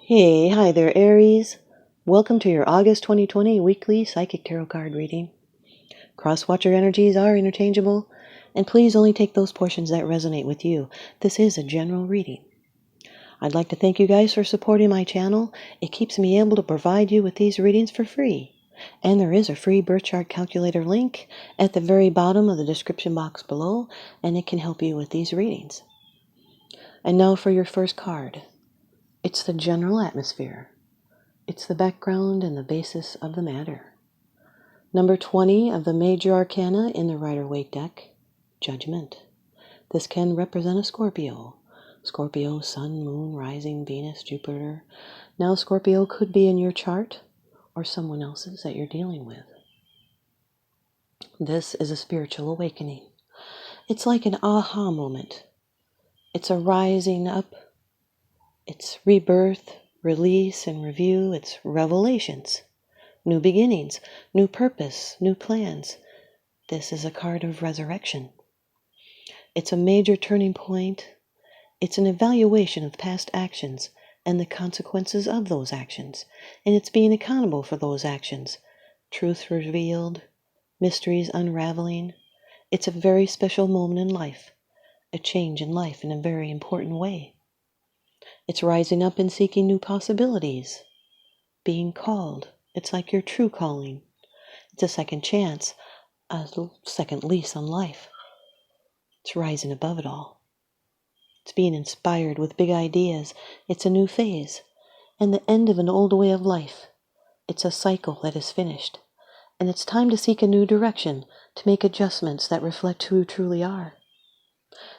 Hey, hi there, Aries. Welcome to your August 2020 weekly Psychic Tarot card reading. Cross-watcher energies are interchangeable, and please only take those portions that resonate with you. This is a general reading. I'd like to thank you guys for supporting my channel. It keeps me able to provide you with these readings for free. And there is a free birth chart calculator link at the very bottom of the description box below, and it can help you with these readings. And now for your first card. It's the general atmosphere. It's the background and the basis of the matter. Number 20 of the major arcana in the Rider-Waite deck, Judgement. This can represent a Scorpio. Scorpio, Sun, Moon, Rising, Venus, Jupiter. Now Scorpio could be in your chart or someone else's that you're dealing with. This is a spiritual awakening. It's like an aha moment. It's a rising up. It's rebirth, release, and review. It's revelations. New beginnings, new purpose, new plans. This is a card of resurrection. It's a major turning point. It's an evaluation of past actions and the consequences of those actions. And it's being accountable for those actions. Truth revealed, mysteries unraveling. It's a very special moment in life. A change in life in a very important way. It's rising up and seeking new possibilities. Being called. It's like your true calling. It's a second chance, a second lease on life. It's rising above it all. It's being inspired with big ideas. It's a new phase and the end of an old way of life. It's a cycle that is finished, and it's time to seek a new direction, to make adjustments that reflect who you truly are.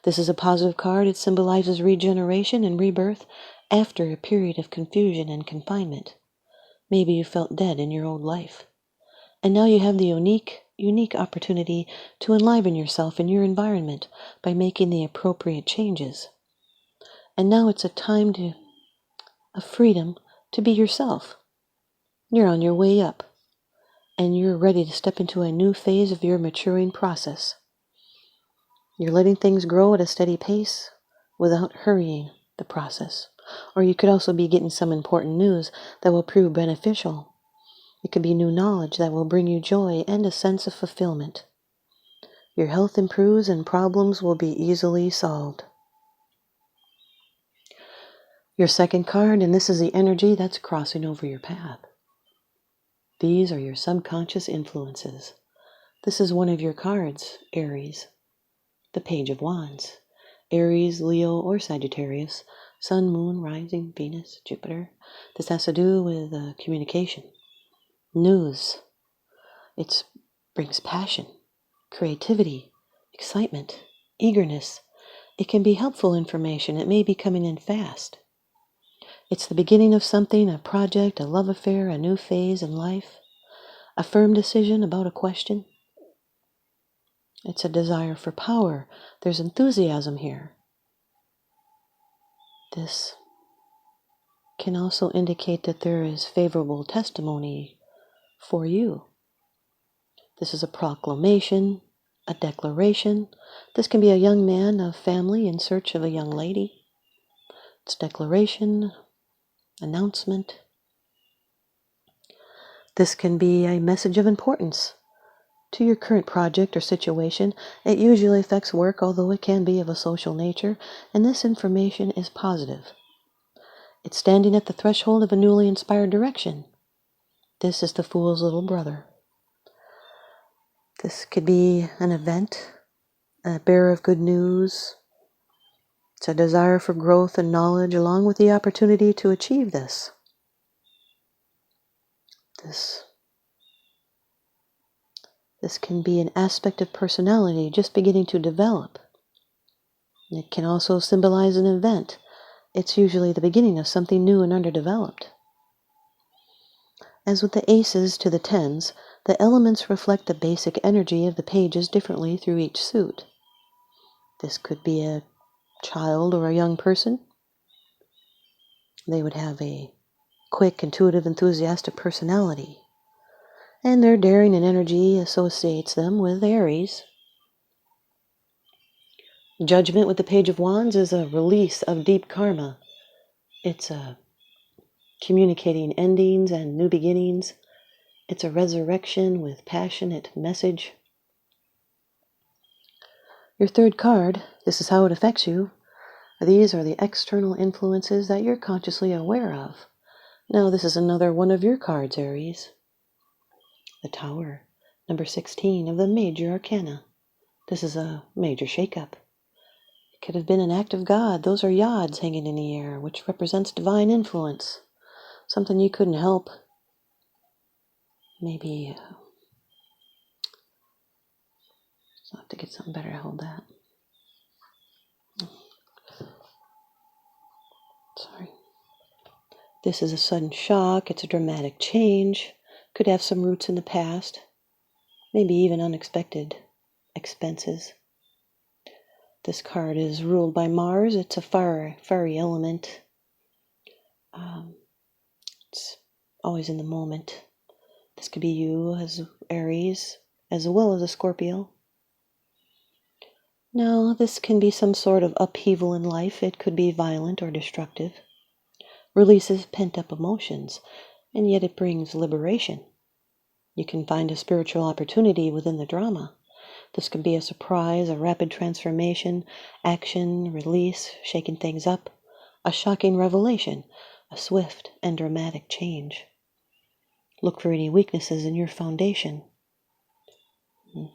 This is a positive card. It symbolizes regeneration and rebirth after a period of confusion and confinement. Maybe you felt dead in your old life. And now you have the unique opportunity to enliven yourself in your environment by making the appropriate changes. And now it's a time of freedom to be yourself. You're on your way up, and you're ready to step into a new phase of your maturing process. You're letting things grow at a steady pace without hurrying the process. Or you could also be getting some important news that will prove beneficial. It could be new knowledge that will bring you joy and a sense of fulfillment. Your health improves and problems will be easily solved. Your second card, and this is the energy that's crossing over your path. These are your subconscious influences. This is one of your cards, Aries. The Page of Wands. Aries, Leo, or Sagittarius. Sun, Moon, Rising, Venus, Jupiter. This has to do with communication. News. It brings passion, creativity, excitement, eagerness. It can be helpful information. It may be coming in fast. It's the beginning of something, a project, a love affair, a new phase in life, a firm decision about a question. It's a desire for power. There's enthusiasm here. This can also indicate that there is favorable testimony for you. This is a proclamation, a declaration. This can be a young man of family in search of a young lady. It's declaration, announcement. This can be a message of importance to your current project or situation. It usually affects work, although it can be of a social nature, and this information is positive. It's standing at the threshold of a newly inspired direction. This is the Fool's little brother. This could be an event, a bearer of good news. It's a desire for growth and knowledge, along with the opportunity to achieve this. This can be an aspect of personality just beginning to develop. It can also symbolize an event. It's usually the beginning of something new and underdeveloped. As with the aces to the tens, the elements reflect the basic energy of the pages differently through each suit. This could be a child or a young person. They would have a quick, intuitive, enthusiastic personality. And their daring and energy associates them with Aries. Judgment with the Page of Wands is a release of deep karma. It's a communicating endings and new beginnings. It's a resurrection with passionate message. Your third card, this is how it affects you. These are the external influences that you're consciously aware of. Now, this is another one of your cards, Aries. The Tower, number 16 of the Major Arcana. This is a major shakeup. It could have been an act of God. Those are yods hanging in the air, which represents divine influence. Something you couldn't help. Maybe, I'll have to get something better to hold that. Sorry. This is a sudden shock. It's a dramatic change. Could have some roots in the past. Maybe even unexpected expenses. This card is ruled by Mars. It's a fiery element. It's always in the moment. This could be you as Aries, as well as a Scorpio. Now, this can be some sort of upheaval in life. It could be violent or destructive. Releases pent-up emotions, and yet it brings liberation. You can find a spiritual opportunity within the drama. This could be a surprise, a rapid transformation, action, release, shaking things up, a shocking revelation, a swift and dramatic change. Look for any weaknesses in your foundation.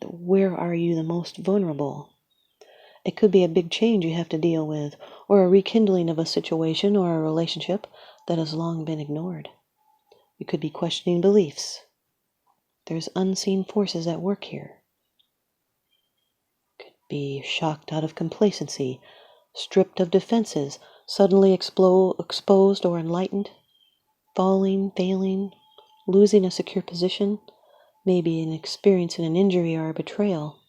Where are you the most vulnerable? It could be a big change you have to deal with, or a rekindling of a situation or a relationship that has long been ignored. You could be questioning beliefs. There's unseen forces at work here. Could be shocked out of complacency, stripped of defenses, suddenly exposed or enlightened, falling, failing, losing a secure position, maybe experiencing an injury or a betrayal.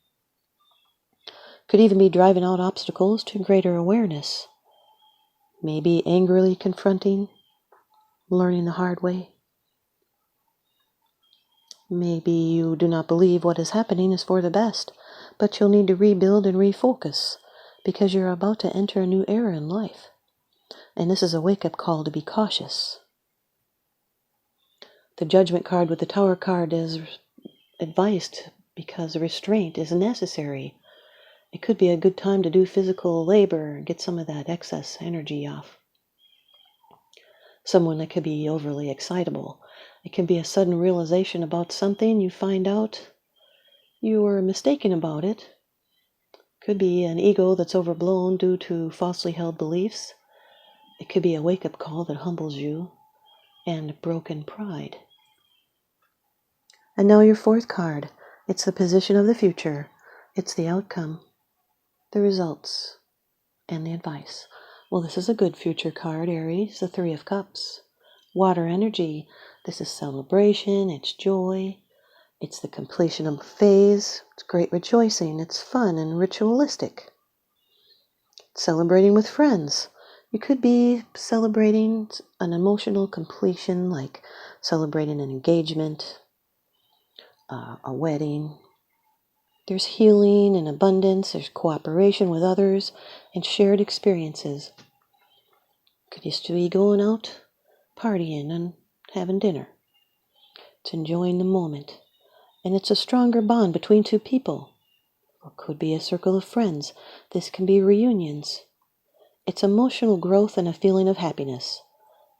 Could even be driving out obstacles to greater awareness. Maybe angrily confronting, learning the hard way. Maybe you do not believe what is happening is for the best, but you'll need to rebuild and refocus because you're about to enter a new era in life. And this is a wake-up call to be cautious. The Judgment card with the Tower card is advised because restraint is necessary. It could be a good time to do physical labor, get some of that excess energy off. Someone that could be overly excitable. It can be a sudden realization about something. You find out you were mistaken about it. Could be an ego that's overblown due to falsely held beliefs. It could be a wake-up call that humbles you and broken pride. And now your fourth card. It's the position of the future. It's the outcome, the results, and the advice. Well, this is a good future card, Aries, the Three of Cups. Water energy. This is celebration, it's joy, it's the completion of a phase, it's great rejoicing, it's fun and ritualistic. Celebrating with friends. You could be celebrating an emotional completion, like celebrating an engagement, a wedding. There's healing and abundance, there's cooperation with others, and shared experiences. Could just be going out, partying, and having dinner. It's enjoying the moment. And it's a stronger bond between two people. Or could be a circle of friends. This can be reunions. It's emotional growth and a feeling of happiness.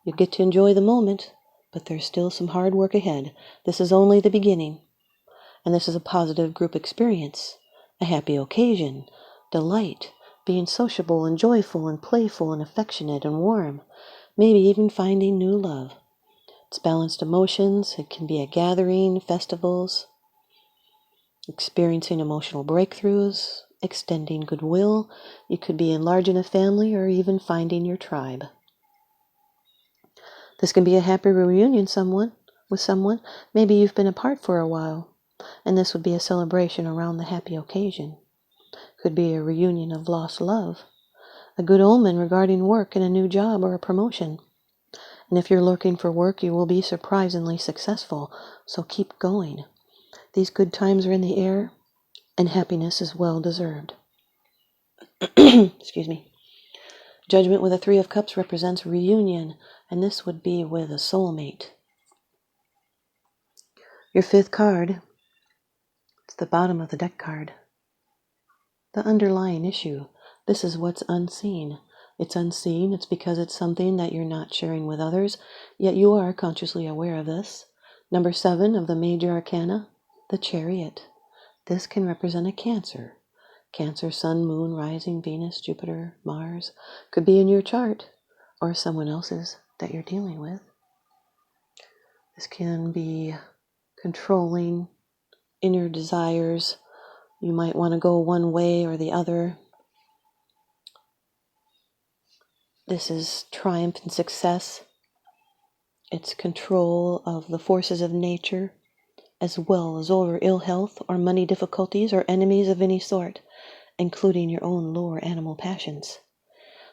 You get to enjoy the moment, but there's still some hard work ahead. This is only the beginning. And this is a positive group experience, a happy occasion, delight, being sociable and joyful and playful and affectionate and warm, maybe even finding new love. It's balanced emotions. It can be a gathering, festivals, experiencing emotional breakthroughs, extending goodwill. You could be enlarging a family or even finding your tribe. This can be a happy reunion with someone. Maybe you've been apart for a while. And this would be a celebration around the happy occasion. Could be a reunion of lost love. A good omen regarding work and a new job or a promotion. And if you're looking for work, you will be surprisingly successful. So keep going. These good times are in the air, and happiness is well deserved. Excuse me. Judgment with a Three of Cups represents reunion And this would be with a soulmate. Your fifth card, it's the bottom of the deck card. The underlying issue. This is what's unseen. It's unseen. It's because it's something that you're not sharing with others, yet you are consciously aware of this. Number 7 of the major arcana, the Chariot. This can represent a Cancer. Cancer, Sun, Moon, Rising, Venus, Jupiter, Mars. Could be in your chart or someone else's that you're dealing with. This can be controlling inner desires. You might want to go one way or the other. This is triumph and success. It's control of the forces of nature, as well as over ill health or money difficulties or enemies of any sort, including your own lower animal passions.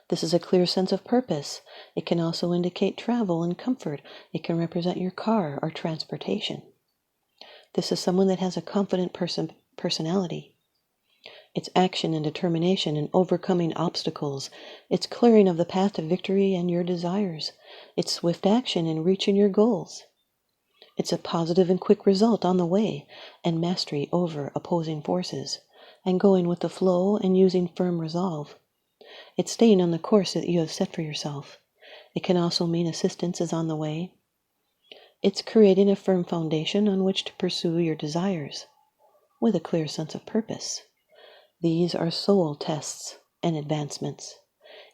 This is a clear sense of purpose. It can also indicate travel and comfort. It can represent your car or transportation. This is someone that has a confident personality. It's action and determination in overcoming obstacles. It's clearing of the path to victory and your desires. It's swift action in reaching your goals. It's a positive and quick result on the way and mastery over opposing forces and going with the flow and using firm resolve. It's staying on the course that you have set for yourself. It can also mean assistance is on the way. It's creating a firm foundation on which to pursue your desires with a clear sense of purpose. These are soul tests and advancements.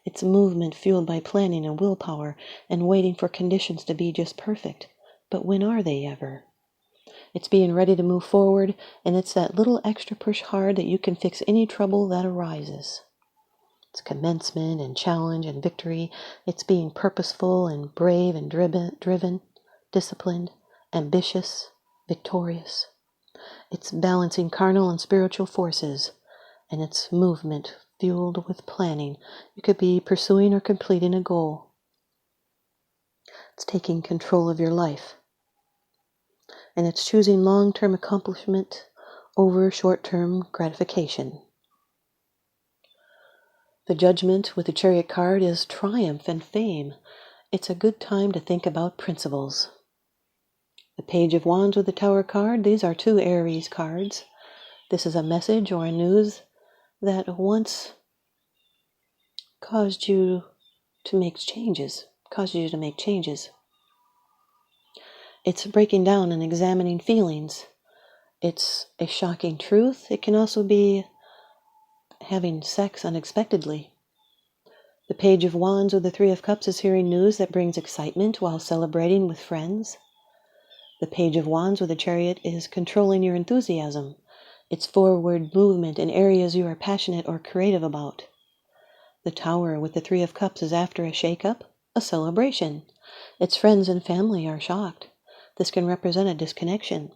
It's movement fueled by planning and willpower and waiting for conditions to be just perfect. But when are they ever? It's being ready to move forward, and it's that little extra push hard that you can fix any trouble that arises. It's commencement and challenge and victory. It's being purposeful and brave and driven, disciplined, ambitious, victorious. It's balancing carnal and spiritual forces, and it's movement fueled with planning. You could be pursuing or completing a goal. It's taking control of your life. And it's choosing long-term accomplishment over short-term gratification. The Judgment with the Chariot card is triumph and fame. It's a good time to think about principles. The Page of Wands with the Tower card, these are 2 Aries cards. This is a message or a news that once caused you to make changes. It's breaking down and examining feelings. It's a shocking truth. It can also be having sex unexpectedly. The Page of Wands with the 3 of Cups is hearing news that brings excitement while celebrating with friends. The Page of Wands with the Chariot is controlling your enthusiasm. It's forward movement in areas you are passionate or creative about. The Tower with the 3 of Cups is after a shake-up, a celebration. Its friends and family are shocked. This can represent a disconnection.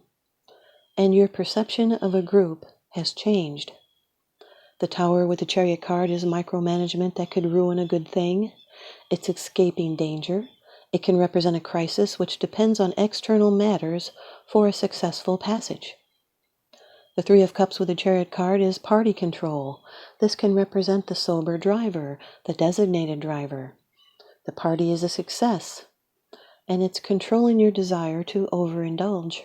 And your perception of a group has changed. The Tower with the Chariot card is micromanagement that could ruin a good thing. It's escaping danger. It can represent a crisis which depends on external matters for a successful passage. The 3 of Cups with the Chariot card is party control. This can represent the sober driver, the designated driver. The party is a success, and it's controlling your desire to overindulge.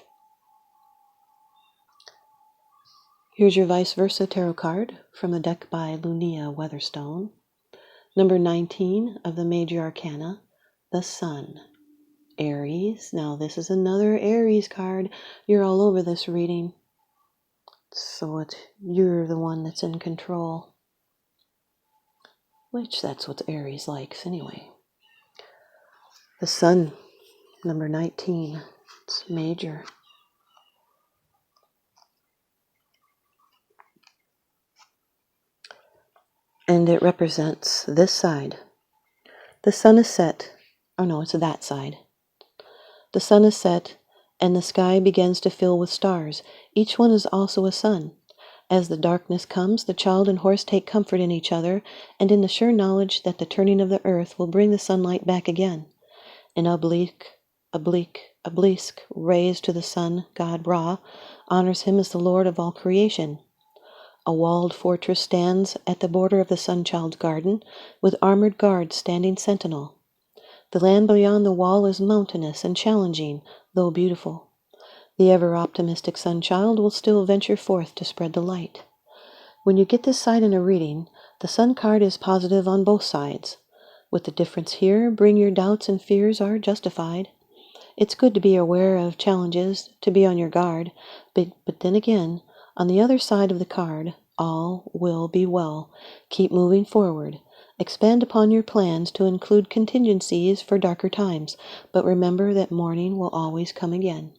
Here's your ViceVersa Tarot card from the deck by Lunaea Weatherstone. Number 19 of the major arcana, the Sun. Aries. Now this is another Aries card. You're all over this reading. So you're the one that's in control. Which that's what Aries likes anyway. The Sun, number 19. It's major. And it represents this side. The sun is set. Oh no, it's that side. The sun is set, and the sky begins to fill with stars. Each one is also a sun. As the darkness comes, the child and horse take comfort in each other, and in the sure knowledge that the turning of the earth will bring the sunlight back again. An obelisk raised to the sun god Ra honors him as the Lord of all creation. A walled fortress stands at the border of the sun child's garden, with armored guards standing sentinel. The land beyond the wall is mountainous and challenging, though beautiful. The ever-optimistic Sunchild will still venture forth to spread the light. When you get this side in a reading, the Sun card is positive on both sides. With the difference here, bring your doubts and fears are justified. It's good to be aware of challenges, to be on your guard, but then again, on the other side of the card, all will be well. Keep moving forward. Expand upon your plans to include contingencies for darker times, but remember that morning will always come again.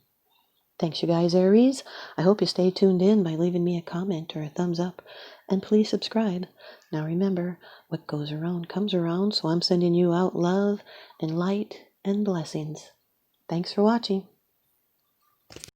Thanks, you guys, Aries. I hope you stay tuned in by leaving me a comment or a thumbs up. And please subscribe. Now remember, what goes around comes around, so I'm sending you out love and light and blessings. Thanks for watching.